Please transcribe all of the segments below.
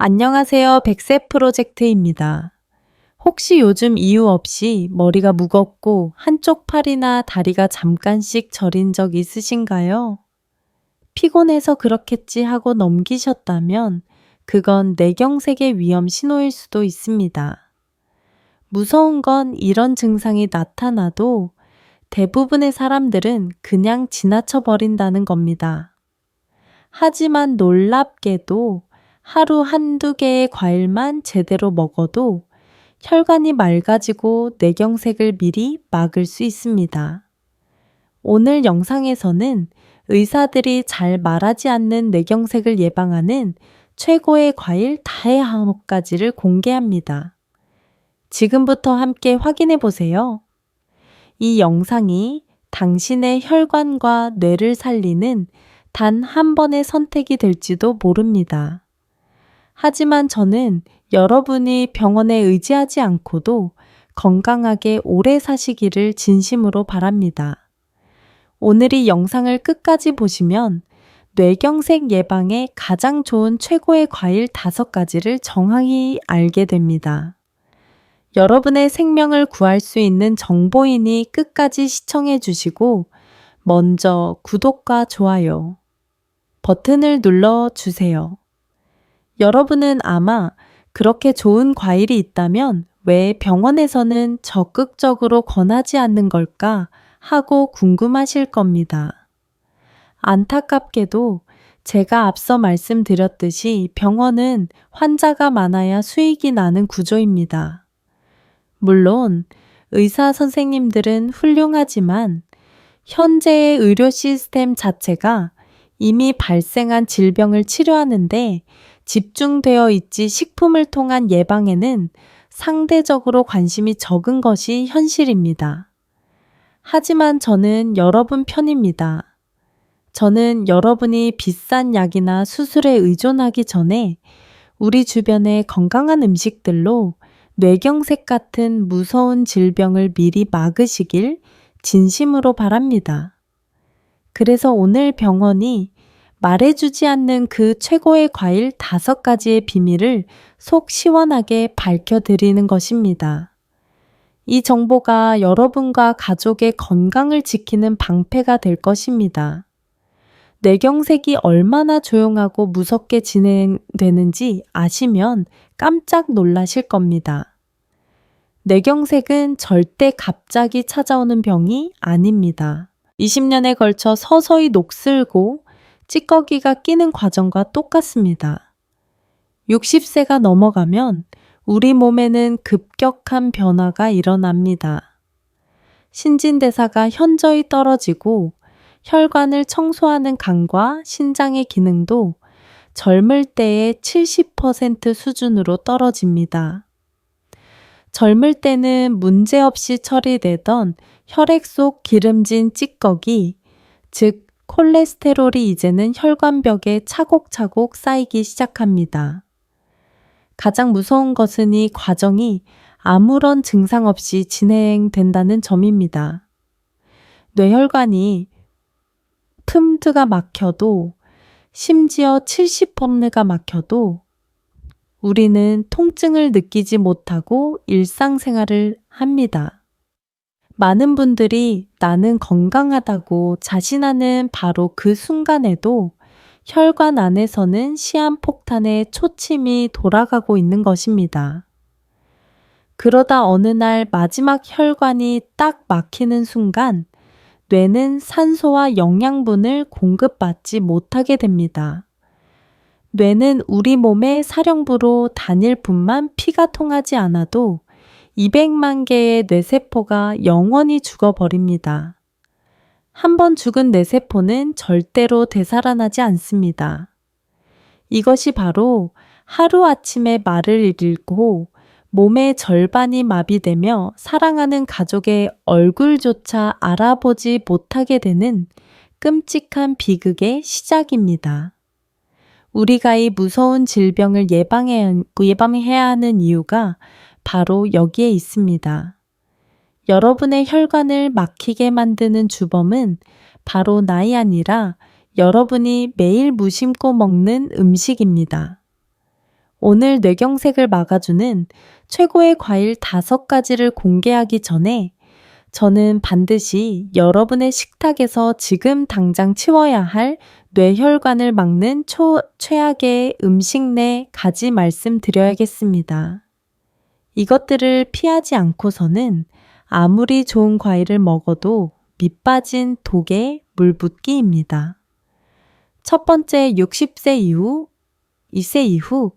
안녕하세요. 백세 프로젝트입니다. 혹시 요즘 이유 없이 머리가 무겁고 한쪽 팔이나 다리가 잠깐씩 저린 적 있으신가요? 피곤해서 그렇겠지 하고 넘기셨다면 그건 뇌경색의 위험 신호일 수도 있습니다. 무서운 건 이런 증상이 나타나도 대부분의 사람들은 그냥 지나쳐 버린다는 겁니다. 하지만 놀랍게도 하루 한두 개의 과일만 제대로 먹어도 혈관이 맑아지고 뇌경색을 미리 막을 수 있습니다. 오늘 영상에서는 의사들이 잘 말하지 않는 뇌경색을 예방하는 최고의 과일 5가지를 공개합니다. 지금부터 함께 확인해 보세요. 이 영상이 당신의 혈관과 뇌를 살리는 단 한 번의 선택이 될지도 모릅니다. 하지만 저는 여러분이 병원에 의지하지 않고도 건강하게 오래 사시기를 진심으로 바랍니다. 오늘 이 영상을 끝까지 보시면 뇌경색 예방에 가장 좋은 최고의 과일 5가지를 정확히 알게 됩니다. 여러분의 생명을 구할 수 있는 정보이니 끝까지 시청해 주시고 먼저 구독과 좋아요 버튼을 눌러 주세요. 여러분은 아마 그렇게 좋은 과일이 있다면 왜 병원에서는 적극적으로 권하지 않는 걸까 하고 궁금하실 겁니다. 안타깝게도 제가 앞서 말씀드렸듯이 병원은 환자가 많아야 수익이 나는 구조입니다. 물론 의사 선생님들은 훌륭하지만 현재의 의료 시스템 자체가 이미 발생한 질병을 치료하는데 집중되어 있지 식품을 통한 예방에는 상대적으로 관심이 적은 것이 현실입니다. 하지만 저는 여러분 편입니다. 저는 여러분이 비싼 약이나 수술에 의존하기 전에 우리 주변의 건강한 음식들로 뇌경색 같은 무서운 질병을 미리 막으시길 진심으로 바랍니다. 그래서 오늘 병원이 말해주지 않는 그 최고의 과일 5가지의 비밀을 속 시원하게 밝혀드리는 것입니다. 이 정보가 여러분과 가족의 건강을 지키는 방패가 될 것입니다. 뇌경색이 얼마나 조용하고 무섭게 진행되는지 아시면 깜짝 놀라실 겁니다. 뇌경색은 절대 갑자기 찾아오는 병이 아닙니다. 20년에 걸쳐 서서히 녹슬고 찌꺼기가 끼는 과정과 똑같습니다. 60세가 넘어가면 우리 몸에는 급격한 변화가 일어납니다. 신진대사가 현저히 떨어지고 혈관을 청소하는 간과 신장의 기능도 젊을 때의 70% 수준으로 떨어집니다. 젊을 때는 문제없이 처리되던 혈액 속 기름진 찌꺼기, 즉 콜레스테롤이 이제는 혈관벽에 차곡차곡 쌓이기 시작합니다. 가장 무서운 것은 이 과정이 아무런 증상 없이 진행된다는 점입니다. 뇌혈관이 틈드가 막혀도 심지어 70%가 막혀도 우리는 통증을 느끼지 못하고 일상생활을 합니다. 많은 분들이 나는 건강하다고 자신하는 바로 그 순간에도 혈관 안에서는 시한폭탄의 초침이 돌아가고 있는 것입니다. 그러다 어느 날 마지막 혈관이 딱 막히는 순간 뇌는 산소와 영양분을 공급받지 못하게 됩니다. 뇌는 우리 몸의 사령부로 다닐 뿐만 피가 통하지 않아도 200만 개의 뇌세포가 영원히 죽어버립니다. 한번 죽은 뇌세포는 절대로 되살아나지 않습니다. 이것이 바로 하루아침에 말을 잃고 몸의 절반이 마비되며 사랑하는 가족의 얼굴조차 알아보지 못하게 되는 끔찍한 비극의 시작입니다. 우리가 이 무서운 질병을 예방해야 하는 이유가 바로 여기에 있습니다. 여러분의 혈관을 막히게 만드는 주범은 바로 나이 아니라 여러분이 매일 무심코 먹는 음식입니다. 오늘 뇌경색을 막아주는 최고의 과일 5가지를 공개하기 전에 저는 반드시 여러분의 식탁에서 지금 당장 치워야 할 뇌혈관을 막는 최악의 음식 4가지 말씀드려야겠습니다. 이것들을 피하지 않고서는 아무리 좋은 과일을 먹어도 밑빠진 독에 물붓기입니다. 첫 번째 60세 이후, 2세 이후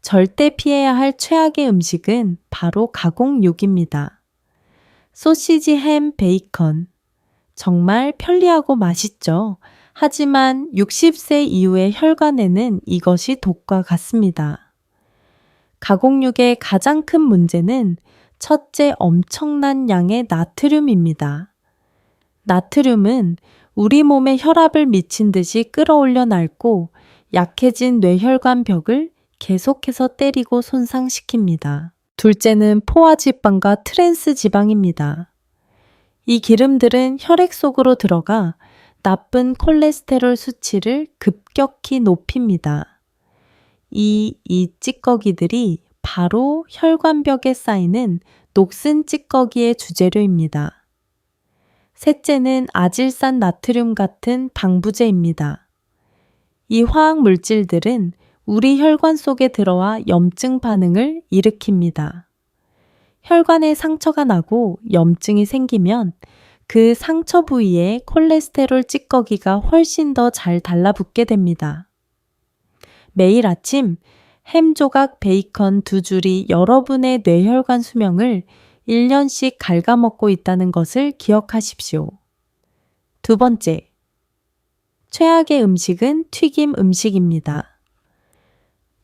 절대 피해야 할 최악의 음식은 바로 가공육입니다. 소시지, 햄, 베이컨. 정말 편리하고 맛있죠. 하지만 60세 이후의 혈관에는 이것이 독과 같습니다. 가공육의 가장 큰 문제는 첫째 엄청난 양의 나트륨입니다. 나트륨은 우리 몸의 혈압을 미친 듯이 끌어올려 닳고 약해진 뇌혈관 벽을 계속해서 때리고 손상시킵니다. 둘째는 포화지방과 트랜스 지방입니다. 이 기름들은 혈액 속으로 들어가 나쁜 콜레스테롤 수치를 급격히 높입니다. 이 찌꺼기들이 바로 혈관벽에 쌓이는 녹슨 찌꺼기의 주재료입니다. 셋째는 아질산 나트륨 같은 방부제입니다. 이 화학 물질들은 우리 혈관 속에 들어와 염증 반응을 일으킵니다. 혈관에 상처가 나고 염증이 생기면 그 상처 부위에 콜레스테롤 찌꺼기가 훨씬 더 잘 달라붙게 됩니다. 매일 아침 햄 조각, 베이컨 2줄이 여러분의 뇌혈관 수명을 1년씩 갉아먹고 있다는 것을 기억하십시오. 두 번째, 최악의 음식은 튀김 음식입니다.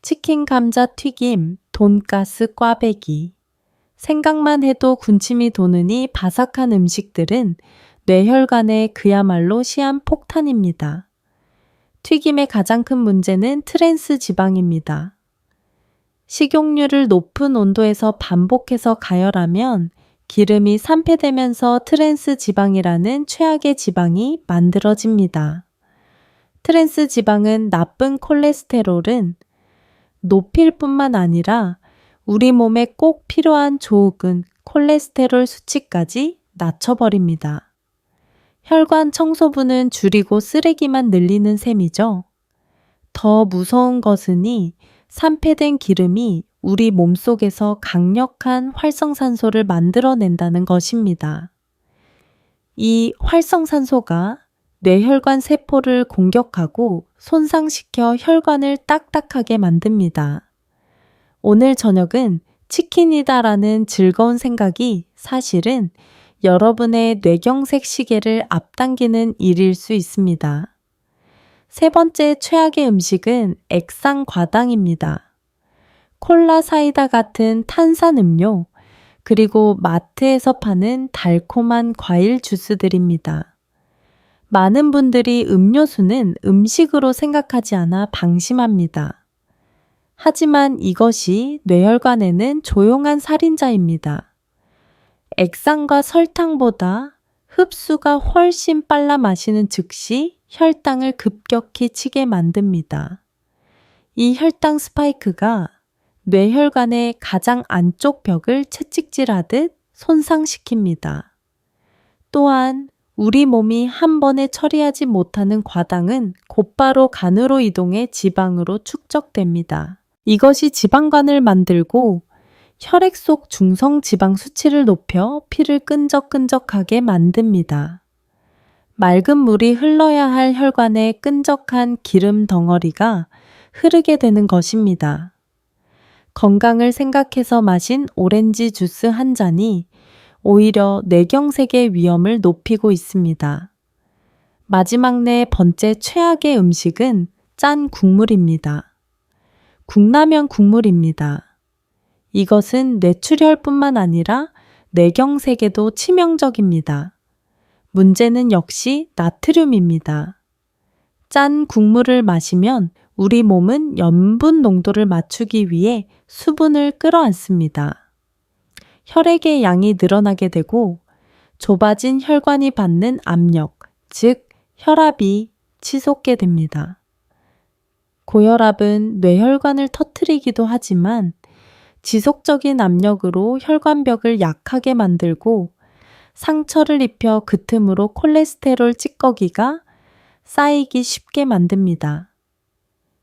치킨, 감자, 튀김, 돈가스, 꽈배기. 생각만 해도 군침이 도느니 바삭한 음식들은 뇌혈관에 그야말로 시한폭탄입니다. 튀김의 가장 큰 문제는 트랜스 지방입니다. 식용유를 높은 온도에서 반복해서 가열하면 기름이 산패되면서 트랜스 지방이라는 최악의 지방이 만들어집니다. 트랜스 지방은 나쁜 콜레스테롤은 높일 뿐만 아니라 우리 몸에 꼭 필요한 좋은 콜레스테롤 수치까지 낮춰버립니다. 혈관 청소부는 줄이고 쓰레기만 늘리는 셈이죠. 더 무서운 것은이 산패된 기름이 우리 몸속에서 강력한 활성산소를 만들어낸다는 것입니다. 이 활성산소가 뇌혈관 세포를 공격하고 손상시켜 혈관을 딱딱하게 만듭니다. 오늘 저녁은 치킨이다라는 즐거운 생각이 사실은 여러분의 뇌경색 시계를 앞당기는 일일 수 있습니다. 세 번째 최악의 음식은 액상과당입니다. 콜라, 사이다 같은 탄산음료, 그리고 마트에서 파는 달콤한 과일 주스들입니다. 많은 분들이 음료수는 음식으로 생각하지 않아 방심합니다. 하지만 이것이 뇌혈관에는 조용한 살인자입니다. 액상과 설탕보다 흡수가 훨씬 빨라 마시는 즉시 혈당을 급격히 치게 만듭니다. 이 혈당 스파이크가 뇌혈관의 가장 안쪽 벽을 채찍질하듯 손상시킵니다. 또한 우리 몸이 한 번에 처리하지 못하는 과당은 곧바로 간으로 이동해 지방으로 축적됩니다. 이것이 지방간을 만들고 혈액 속 중성 지방 수치를 높여 피를 끈적끈적하게 만듭니다. 맑은 물이 흘러야 할 혈관에 끈적한 기름 덩어리가 흐르게 되는 것입니다. 건강을 생각해서 마신 오렌지 주스 한 잔이 오히려 뇌경색의 위험을 높이고 있습니다. 마지막 네 번째 최악의 음식은 짠 국물입니다. 국라면 국물입니다. 이것은 뇌출혈뿐만 아니라 뇌경색에도 치명적입니다. 문제는 역시 나트륨입니다. 짠 국물을 마시면 우리 몸은 염분 농도를 맞추기 위해 수분을 끌어안습니다. 혈액의 양이 늘어나게 되고 좁아진 혈관이 받는 압력, 즉 혈압이 치솟게 됩니다. 고혈압은 뇌혈관을 터뜨리기도 하지만 지속적인 압력으로 혈관벽을 약하게 만들고 상처를 입혀 그 틈으로 콜레스테롤 찌꺼기가 쌓이기 쉽게 만듭니다.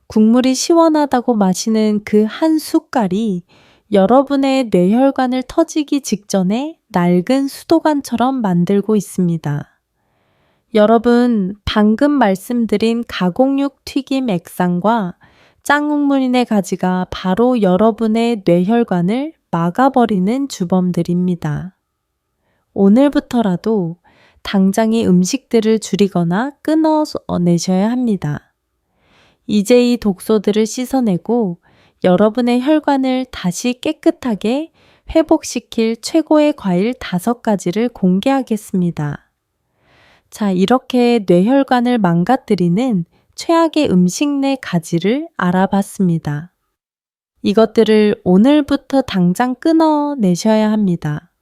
국물이 시원하다고 마시는 그 한 숟갈이 여러분의 뇌혈관을 터지기 직전에 낡은 수도관처럼 만들고 있습니다. 여러분, 방금 말씀드린 가공육 튀김 액상과 짱국물인의 가지가 바로 여러분의 뇌혈관을 막아버리는 주범들입니다. 오늘부터라도 당장의 음식들을 줄이거나 끊어내셔야 합니다. 이제 이 독소들을 씻어내고 여러분의 혈관을 다시 깨끗하게 회복시킬 최고의 과일 5가지를 공개하겠습니다. 자, 이렇게 뇌혈관을 망가뜨리는 최악의 음식 네 가지를 알아봤습니다. 이것들을 오늘부터 당장 끊어내셔야 합니다.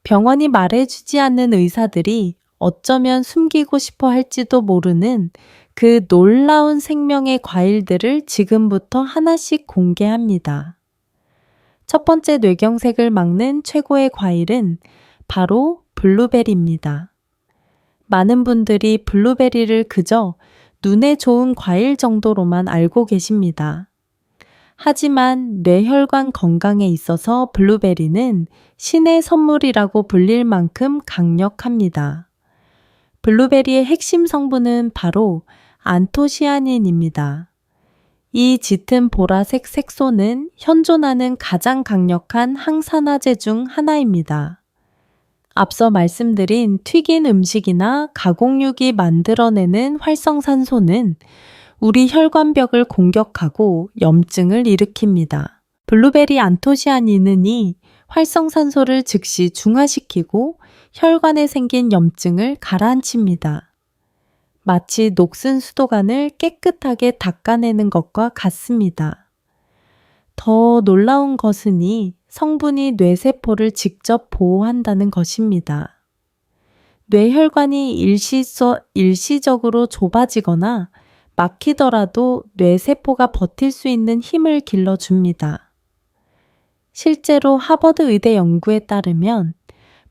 병원이 말해주지 않는 의사들이 어쩌면 숨기고 싶어 할지도 모르는 그 놀라운 생명의 과일들을 지금부터 하나씩 공개합니다. 첫 번째 뇌경색을 막는 최고의 과일은 바로 블루베리입니다. 많은 분들이 블루베리를 그저 눈에 좋은 과일 정도로만 알고 계십니다. 하지만 뇌혈관 건강에 있어서 블루베리는 신의 선물이라고 불릴 만큼 강력합니다. 블루베리의 핵심 성분은 바로 안토시아닌입니다. 이 짙은 보라색 색소는 현존하는 가장 강력한 항산화제 중 하나입니다. 앞서 말씀드린 튀긴 음식이나 가공육이 만들어내는 활성산소는 우리 혈관벽을 공격하고 염증을 일으킵니다. 블루베리 안토시아닌이 활성산소를 즉시 중화시키고 혈관에 생긴 염증을 가라앉힙니다. 마치 녹슨 수도관을 깨끗하게 닦아내는 것과 같습니다. 더 놀라운 것은 성분이 뇌세포를 직접 보호한다는 것입니다. 뇌혈관이 일시적으로 좁아지거나 막히더라도 뇌세포가 버틸 수 있는 힘을 길러줍니다. 실제로 하버드 의대 연구에 따르면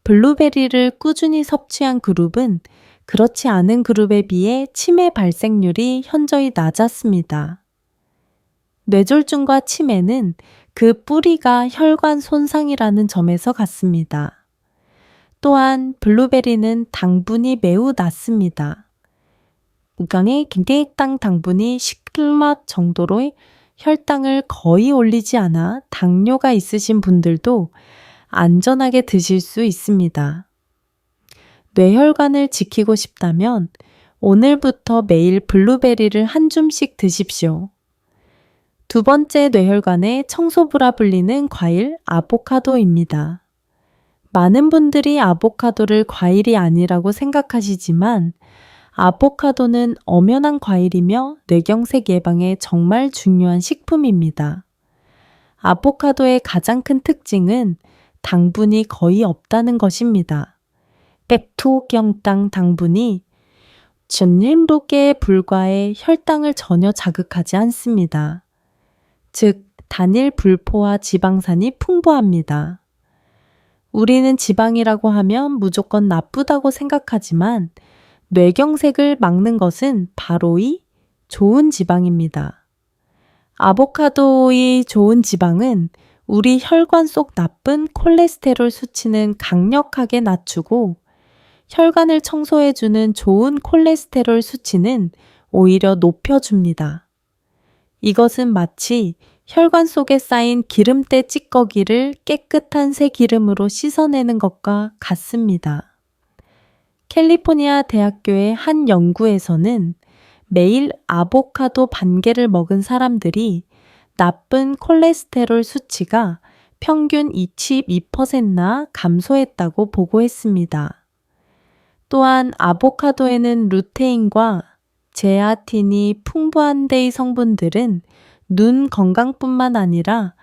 블루베리를 꾸준히 섭취한 그룹은 그렇지 않은 그룹에 비해 치매 발생률이 현저히 낮았습니다. 뇌졸중과 치매는 그 뿌리가 혈관 손상이라는 점에서 같습니다. 또한 블루베리는 당분이 매우 낮습니다. 우강의 굉장히 당분이 10맛 정도로 혈당을 거의 올리지 않아 당뇨가 있으신 분들도 안전하게 드실 수 있습니다. 뇌혈관을 지키고 싶다면 오늘부터 매일 블루베리를 한 줌씩 드십시오. 두 번째 뇌혈관의 청소부라 불리는 과일 아보카도입니다. 많은 분들이 아보카도를 과일이 아니라고 생각하시지만 아보카도는 엄연한 과일이며 뇌경색 예방에 정말 중요한 식품입니다. 아보카도의 가장 큰 특징은 당분이 거의 없다는 것입니다. 펩토경당 당분이 전림록에 불과해 혈당을 전혀 자극하지 않습니다. 즉, 단일 불포화 지방산이 풍부합니다. 우리는 지방이라고 하면 무조건 나쁘다고 생각하지만 뇌경색을 막는 것은 바로 이 좋은 지방입니다. 아보카도의 좋은 지방은 우리 혈관 속 나쁜 콜레스테롤 수치는 강력하게 낮추고 혈관을 청소해주는 좋은 콜레스테롤 수치는 오히려 높여줍니다. 이것은 마치 혈관 속에 쌓인 기름때 찌꺼기를 깨끗한 새 기름으로 씻어내는 것과 같습니다. 캘리포니아 대학교의 한 연구에서는 매일 아보카도 반 개를 먹은 사람들이 나쁜 콜레스테롤 수치가 평균 22%나 감소했다고 보고했습니다. 또한 아보카도에는 루테인과 제아틴이 풍부한 데의 성분들은 눈 건강뿐만 아니라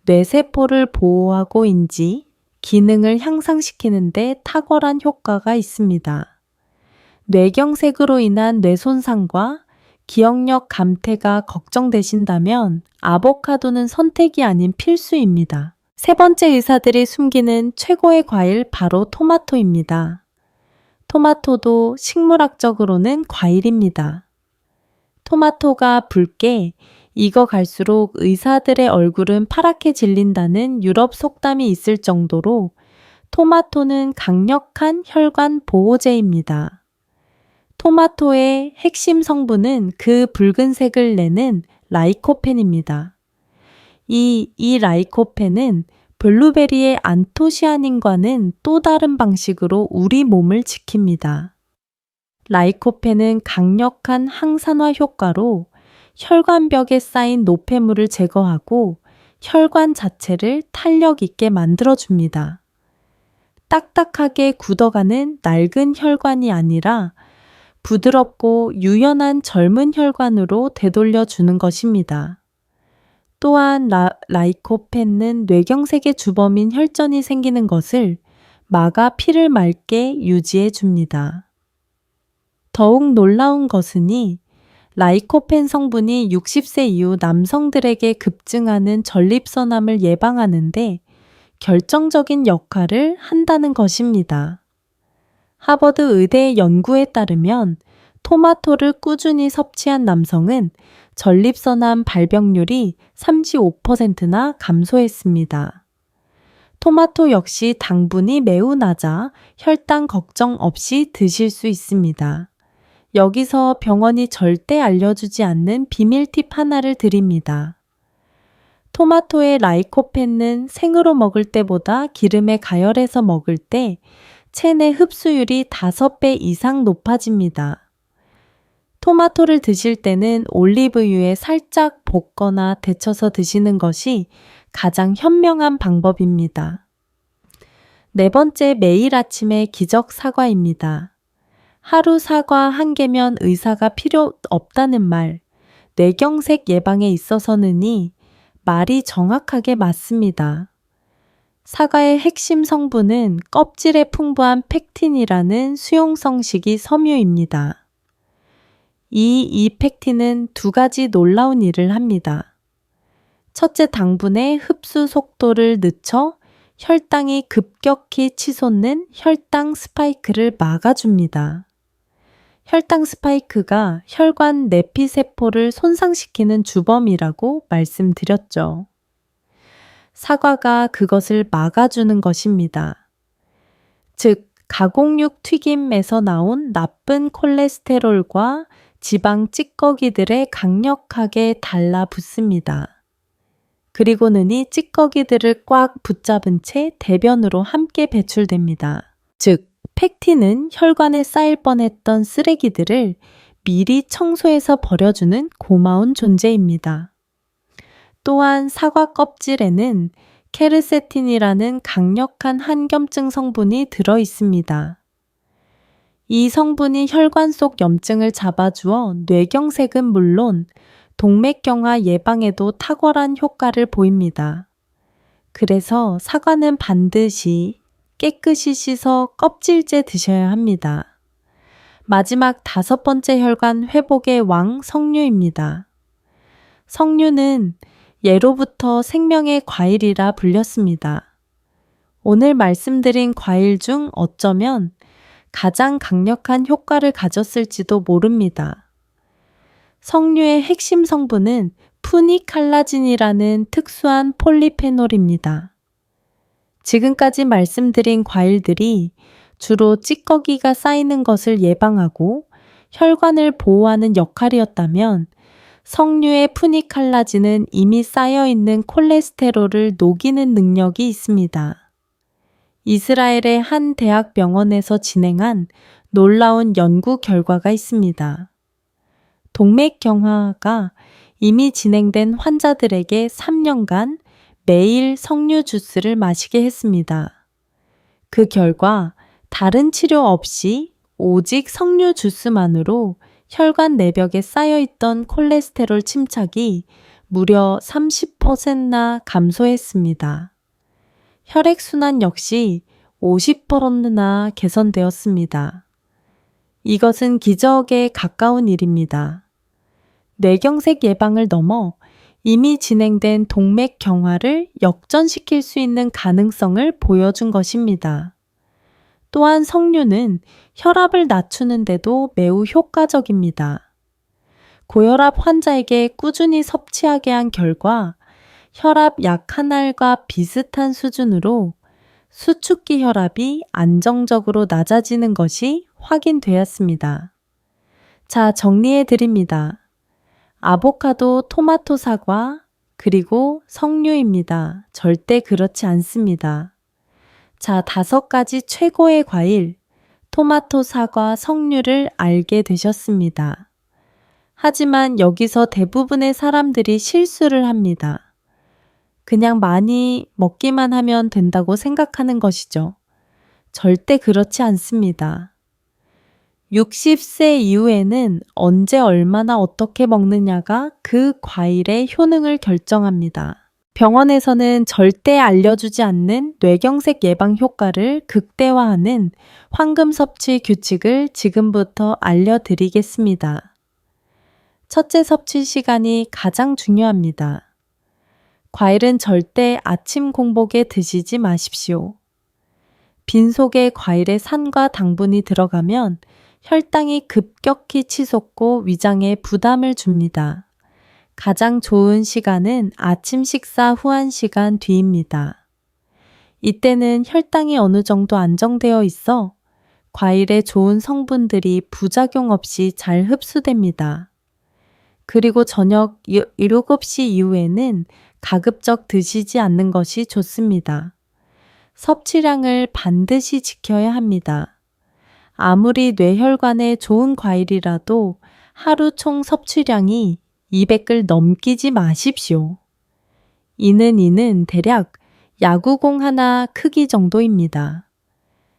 뇌세포를 보호하고인지 기능을 향상시키는 데 탁월한 효과가 있습니다. 뇌경색으로 인한 뇌손상과 기억력 감퇴가 걱정되신다면 아보카도는 선택이 아닌 필수입니다. 세 번째 의사들이 숨기는 최고의 과일 바로 토마토입니다. 토마토도 식물학적으로는 과일입니다. 토마토가 붉게 익어갈수록 의사들의 얼굴은 파랗게 질린다는 유럽 속담이 있을 정도로 토마토는 강력한 혈관 보호제입니다. 토마토의 핵심 성분은 그 붉은색을 내는 라이코펜입니다. 이 라이코펜은 블루베리의 안토시아닌과는 또 다른 방식으로 우리 몸을 지킵니다. 라이코펜은 강력한 항산화 효과로 혈관벽에 쌓인 노폐물을 제거하고 혈관 자체를 탄력 있게 만들어줍니다. 딱딱하게 굳어가는 낡은 혈관이 아니라 부드럽고 유연한 젊은 혈관으로 되돌려주는 것입니다. 또한 라이코펜은 뇌경색의 주범인 혈전이 생기는 것을 막아 피를 맑게 유지해 줍니다. 더욱 놀라운 것은이 라이코펜 성분이 60세 이후 남성들에게 급증하는 전립선암을 예방하는데 결정적인 역할을 한다는 것입니다. 하버드 의대의 연구에 따르면 토마토를 꾸준히 섭취한 남성은 전립선암 발병률이 35%나 감소했습니다. 토마토 역시 당분이 매우 낮아 혈당 걱정 없이 드실 수 있습니다. 여기서 병원이 절대 알려주지 않는 비밀 팁 하나를 드립니다. 토마토의 라이코펜은 생으로 먹을 때보다 기름에 가열해서 먹을 때 체내 흡수율이 5배 이상 높아집니다. 토마토를 드실 때는 올리브유에 살짝 볶거나 데쳐서 드시는 것이 가장 현명한 방법입니다. 네 번째, 매일 아침의 기적 사과입니다. 하루 사과 1개면 의사가 필요 없다는 말, 뇌경색 예방에 있어서는이 말이 정확하게 맞습니다. 사과의 핵심 성분은 껍질에 풍부한 펙틴이라는 수용성식이 섬유입니다. 이 펙틴은 2가지 놀라운 일을 합니다. 첫째, 당분의 흡수 속도를 늦춰 혈당이 급격히 치솟는 혈당 스파이크를 막아줍니다. 혈당 스파이크가 혈관 내피세포를 손상시키는 주범이라고 말씀드렸죠. 사과가 그것을 막아주는 것입니다. 즉, 가공육 튀김에서 나온 나쁜 콜레스테롤과 지방 찌꺼기들에 강력하게 달라붙습니다. 그리고는 이 찌꺼기들을 꽉 붙잡은 채 대변으로 함께 배출됩니다. 즉, 펙틴은 혈관에 쌓일 뻔했던 쓰레기들을 미리 청소해서 버려주는 고마운 존재입니다. 또한 사과 껍질에는 케르세틴이라는 강력한 항염증 성분이 들어 있습니다. 이 성분이 혈관 속 염증을 잡아주어 뇌경색은 물론 동맥경화 예방에도 탁월한 효과를 보입니다. 그래서 사과는 반드시 깨끗이 씻어 껍질째 드셔야 합니다. 마지막 5번째 혈관 회복의 왕 석류입니다. 석류는 예로부터 생명의 과일이라 불렸습니다. 오늘 말씀드린 과일 중 어쩌면 가장 강력한 효과를 가졌을지도 모릅니다. 석류의 핵심 성분은 푸니칼라진이라는 특수한 폴리페놀입니다. 지금까지 말씀드린 과일들이 주로 찌꺼기가 쌓이는 것을 예방하고 혈관을 보호하는 역할이었다면 석류의 푸니칼라진은 이미 쌓여있는 콜레스테롤을 녹이는 능력이 있습니다. 이스라엘의 한 대학 병원에서 진행한 놀라운 연구 결과가 있습니다. 동맥경화가 이미 진행된 환자들에게 3년간 매일 석류 주스를 마시게 했습니다. 그 결과 다른 치료 없이 오직 석류 주스만으로 혈관 내벽에 쌓여있던 콜레스테롤 침착이 무려 30%나 감소했습니다. 혈액순환 역시 50%나 개선되었습니다. 이것은 기적에 가까운 일입니다. 뇌경색 예방을 넘어 이미 진행된 동맥 경화를 역전시킬 수 있는 가능성을 보여준 것입니다. 또한 석류는 혈압을 낮추는데도 매우 효과적입니다. 고혈압 환자에게 꾸준히 섭취하게 한 결과 혈압 약 한 알과 비슷한 수준으로 수축기 혈압이 안정적으로 낮아지는 것이 확인되었습니다. 자, 정리해 드립니다. 아보카도, 토마토, 사과, 그리고 석류입니다. 절대 그렇지 않습니다. 자, 5가지 최고의 과일, 토마토, 사과, 석류를 알게 되셨습니다. 하지만 여기서 대부분의 사람들이 실수를 합니다. 그냥 많이 먹기만 하면 된다고 생각하는 것이죠. 절대 그렇지 않습니다. 60세 이후에는 언제 얼마나 어떻게 먹느냐가 그 과일의 효능을 결정합니다. 병원에서는 절대 알려주지 않는 뇌경색 예방 효과를 극대화하는 황금 섭취 규칙을 지금부터 알려드리겠습니다. 첫째, 섭취 시간이 가장 중요합니다. 과일은 절대 아침 공복에 드시지 마십시오. 빈속에 과일의 산과 당분이 들어가면 혈당이 급격히 치솟고 위장에 부담을 줍니다. 가장 좋은 시간은 아침 식사 후 1시간 뒤입니다. 이때는 혈당이 어느 정도 안정되어 있어 과일의 좋은 성분들이 부작용 없이 잘 흡수됩니다. 그리고 저녁 7시 이후에는 가급적 드시지 않는 것이 좋습니다. 섭취량을 반드시 지켜야 합니다. 아무리 뇌혈관에 좋은 과일이라도 하루 총 섭취량이 200을 넘기지 마십시오. 이는 대략 야구공 하나 크기 정도입니다.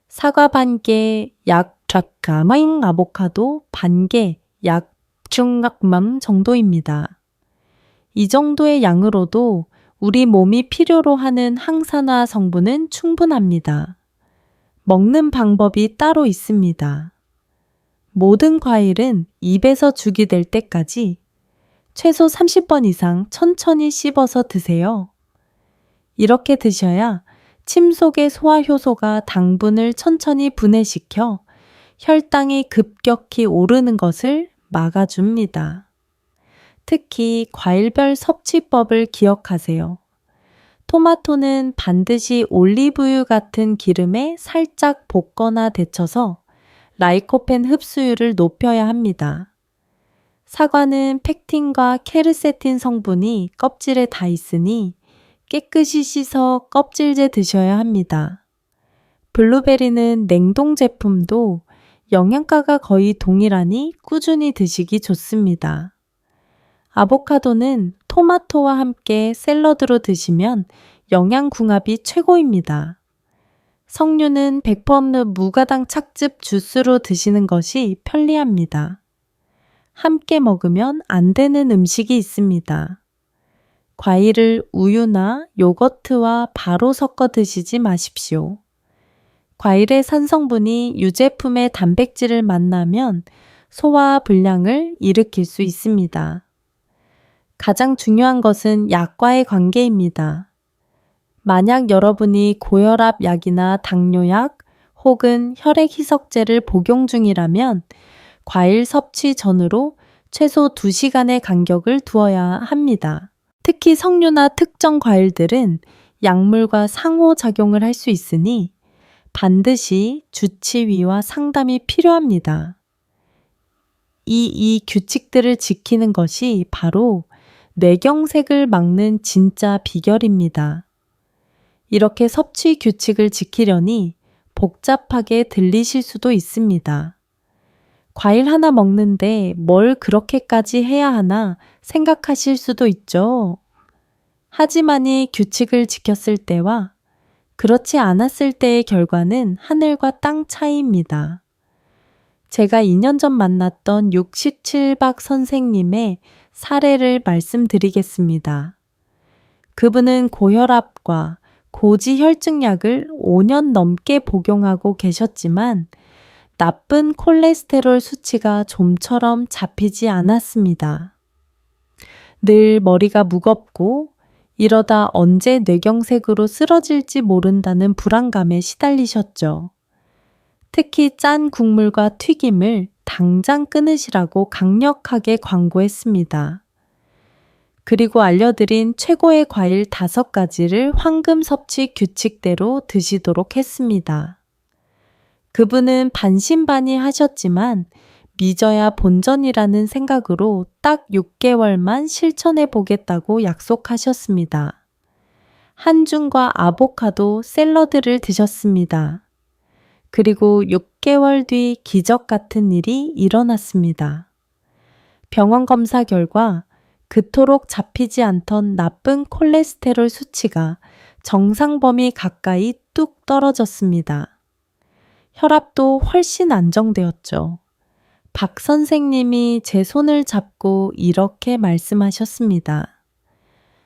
사과 반개 약 작가마잉 아보카도 반개 약 중각맘 정도입니다. 이 정도의 양으로도 우리 몸이 필요로 하는 항산화 성분은 충분합니다. 먹는 방법이 따로 있습니다. 모든 과일은 입에서 죽이 될 때까지 최소 30번 이상 천천히 씹어서 드세요. 이렇게 드셔야 침 속의 소화효소가 당분을 천천히 분해시켜 혈당이 급격히 오르는 것을 막아줍니다. 특히 과일별 섭취법을 기억하세요. 토마토는 반드시 올리브유 같은 기름에 살짝 볶거나 데쳐서 라이코펜 흡수율을 높여야 합니다. 사과는 펙틴과 케르세틴 성분이 껍질에 다 있으니 깨끗이 씻어 껍질째 드셔야 합니다. 블루베리는 냉동 제품도 영양가가 거의 동일하니 꾸준히 드시기 좋습니다. 아보카도는 토마토와 함께 샐러드로 드시면 영양궁합이 최고입니다. 석류는 100% 무가당 착즙 주스로 드시는 것이 편리합니다. 함께 먹으면 안 되는 음식이 있습니다. 과일을 우유나 요거트와 바로 섞어 드시지 마십시오. 과일의 산성분이 유제품의 단백질을 만나면 소화 불량을 일으킬 수 있습니다. 가장 중요한 것은 약과의 관계입니다. 만약 여러분이 고혈압 약이나 당뇨약 혹은 혈액 희석제를 복용 중이라면 과일 섭취 전후로 최소 2시간의 간격을 두어야 합니다. 특히 석류나 특정 과일들은 약물과 상호작용을 할 수 있으니 반드시 주치의와 상담이 필요합니다. 이 규칙들을 지키는 것이 바로 뇌경색을 막는 진짜 비결입니다. 이렇게 섭취 규칙을 지키려니 복잡하게 들리실 수도 있습니다. 과일 하나 먹는데 뭘 그렇게까지 해야 하나 생각하실 수도 있죠. 하지만 이 규칙을 지켰을 때와 그렇지 않았을 때의 결과는 하늘과 땅 차이입니다. 제가 2년 전 만났던 67박 선생님의 사례를 말씀드리겠습니다. 그분은 고혈압과 고지혈증약을 5년 넘게 복용하고 계셨지만 나쁜 콜레스테롤 수치가 좀처럼 잡히지 않았습니다. 늘 머리가 무겁고 이러다 언제 뇌경색으로 쓰러질지 모른다는 불안감에 시달리셨죠. 특히 짠 국물과 튀김을 당장 끊으시라고 강력하게 광고했습니다. 그리고 알려드린 최고의 과일 5가지를 황금 섭취 규칙대로 드시도록 했습니다. 그분은 반신반의하셨지만 믿어야 본전이라는 생각으로 딱 6개월만 실천해 보겠다고 약속하셨습니다. 한줌과 아보카도 샐러드를 드셨습니다. 그리고 6개월 뒤 기적 같은 일이 일어났습니다. 병원 검사 결과 그토록 잡히지 않던 나쁜 콜레스테롤 수치가 정상 범위 가까이 뚝 떨어졌습니다. 혈압도 훨씬 안정되었죠. 박 선생님이 제 손을 잡고 이렇게 말씀하셨습니다.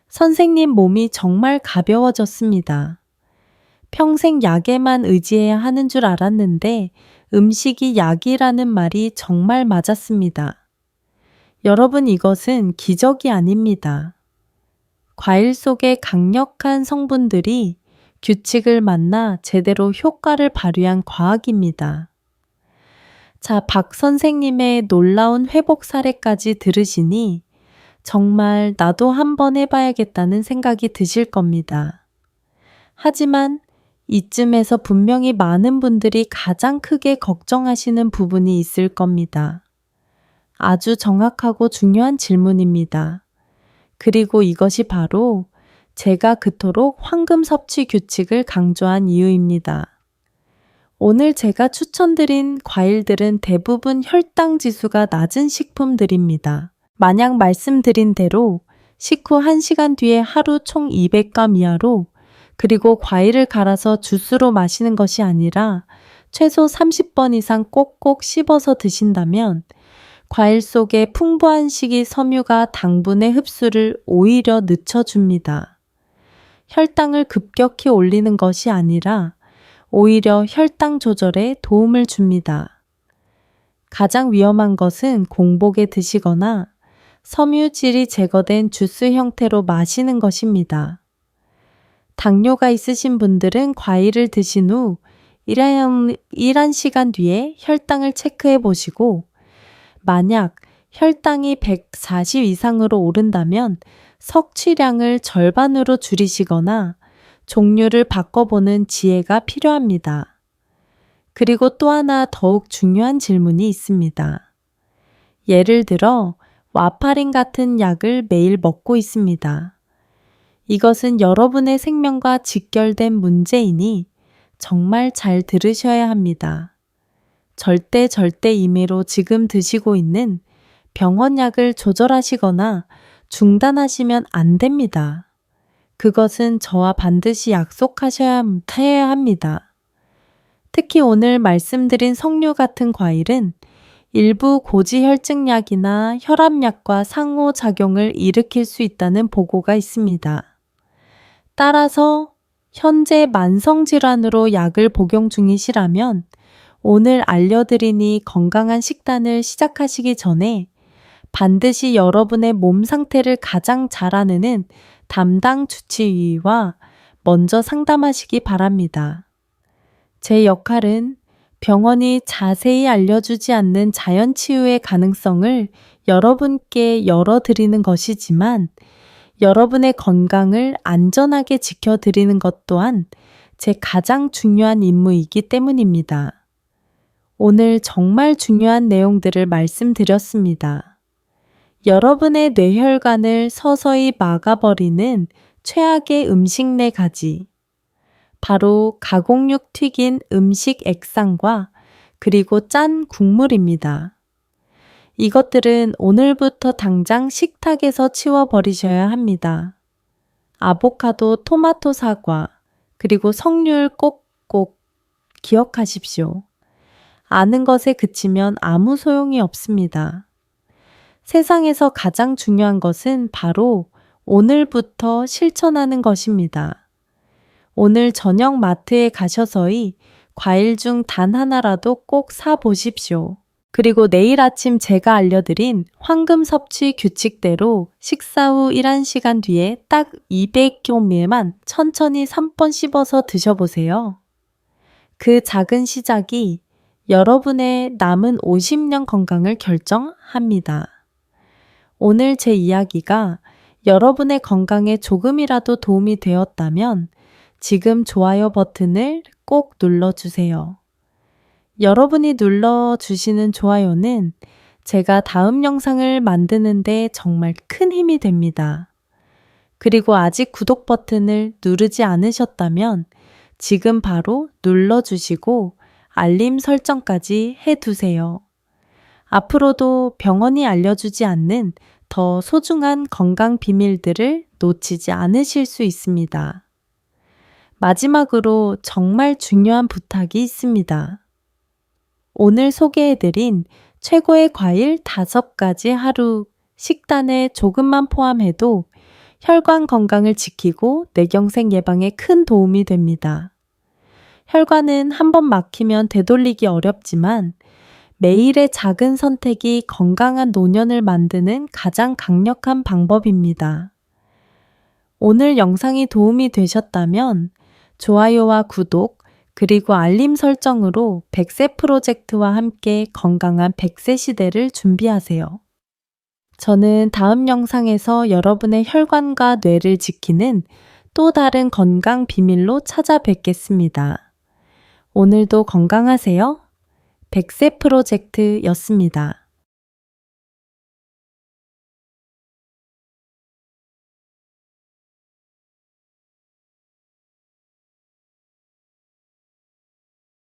선생님 몸이 정말 가벼워졌습니다. 평생 약에만 의지해야 하는 줄 알았는데 음식이 약이라는 말이 정말 맞았습니다. 여러분, 이것은 기적이 아닙니다. 과일 속의 강력한 성분들이 규칙을 만나 제대로 효과를 발휘한 과학입니다. 자, 박 선생님의 놀라운 회복 사례까지 들으시니 정말 나도 한번 해봐야겠다는 생각이 드실 겁니다. 하지만 이쯤에서 분명히 많은 분들이 가장 크게 걱정하시는 부분이 있을 겁니다. 아주 정확하고 중요한 질문입니다. 그리고 이것이 바로 제가 그토록 황금 섭취 규칙을 강조한 이유입니다. 오늘 제가 추천드린 과일들은 대부분 혈당 지수가 낮은 식품들입니다. 만약 말씀드린 대로 식후 1시간 뒤에 하루 총 200g 이하로 그리고 과일을 갈아서 주스로 마시는 것이 아니라 최소 30번 이상 꼭꼭 씹어서 드신다면 과일 속의 풍부한 식이섬유가 당분의 흡수를 오히려 늦춰줍니다. 혈당을 급격히 올리는 것이 아니라 오히려 혈당 조절에 도움을 줍니다. 가장 위험한 것은 공복에 드시거나 섬유질이 제거된 주스 형태로 마시는 것입니다. 당뇨가 있으신 분들은 과일을 드신 후 1시간 뒤에 혈당을 체크해 보시고 만약 혈당이 140 이상으로 오른다면 섭취량을 절반으로 줄이시거나 종류를 바꿔보는 지혜가 필요합니다. 그리고 또 하나 더욱 중요한 질문이 있습니다. 예를 들어 와파린 같은 약을 매일 먹고 있습니다. 이것은 여러분의 생명과 직결된 문제이니 정말 잘 들으셔야 합니다. 절대 임의로 지금 드시고 있는 병원약을 조절하시거나 중단하시면 안 됩니다. 그것은 저와 반드시 약속하셔야 합니다. 특히 오늘 말씀드린 석류 같은 과일은 일부 고지혈증약이나 혈압약과 상호작용을 일으킬 수 있다는 보고가 있습니다. 따라서 현재 만성질환으로 약을 복용 중이시라면 오늘 알려드리니 건강한 식단을 시작하시기 전에 반드시 여러분의 몸 상태를 가장 잘 아는 담당 주치의와 먼저 상담하시기 바랍니다. 제 역할은 병원이 자세히 알려주지 않는 자연치유의 가능성을 여러분께 열어드리는 것이지만 여러분의 건강을 안전하게 지켜드리는 것 또한 제 가장 중요한 임무이기 때문입니다. 오늘 정말 중요한 내용들을 말씀드렸습니다. 여러분의 뇌혈관을 서서히 막아버리는 최악의 음식 4가지. 바로 가공육 튀긴 음식 액상과 그리고 짠 국물입니다. 이것들은 오늘부터 당장 식탁에서 치워버리셔야 합니다. 아보카도, 토마토, 사과, 그리고 석류를 꼭꼭 기억하십시오. 아는 것에 그치면 아무 소용이 없습니다. 세상에서 가장 중요한 것은 바로 오늘부터 실천하는 것입니다. 오늘 저녁 마트에 가셔서이 과일 중 단 하나라도 꼭 사 보십시오. 그리고 내일 아침 제가 알려드린 황금 섭취 규칙대로 식사 후 1~1시간 뒤에 딱 200g만 천천히 3번 씹어서 드셔보세요. 그 작은 시작이 여러분의 남은 50년 건강을 결정합니다. 오늘 제 이야기가 여러분의 건강에 조금이라도 도움이 되었다면 지금 좋아요 버튼을 꼭 눌러주세요. 여러분이 눌러주시는 좋아요는 제가 다음 영상을 만드는데 정말 큰 힘이 됩니다. 그리고 아직 구독 버튼을 누르지 않으셨다면 지금 바로 눌러주시고 알림 설정까지 해두세요. 앞으로도 병원이 알려주지 않는 더 소중한 건강 비밀들을 놓치지 않으실 수 있습니다. 마지막으로 정말 중요한 부탁이 있습니다. 오늘 소개해드린 최고의 과일 5가지 하루 식단에 조금만 포함해도 혈관 건강을 지키고 뇌경색 예방에 큰 도움이 됩니다. 혈관은 한번 막히면 되돌리기 어렵지만 매일의 작은 선택이 건강한 노년을 만드는 가장 강력한 방법입니다. 오늘 영상이 도움이 되셨다면 좋아요와 구독, 그리고 알림 설정으로 100세 프로젝트와 함께 건강한 100세 시대를 준비하세요. 저는 다음 영상에서 여러분의 혈관과 뇌를 지키는 또 다른 건강 비밀로 찾아뵙겠습니다. 오늘도 건강하세요. 100세 프로젝트였습니다.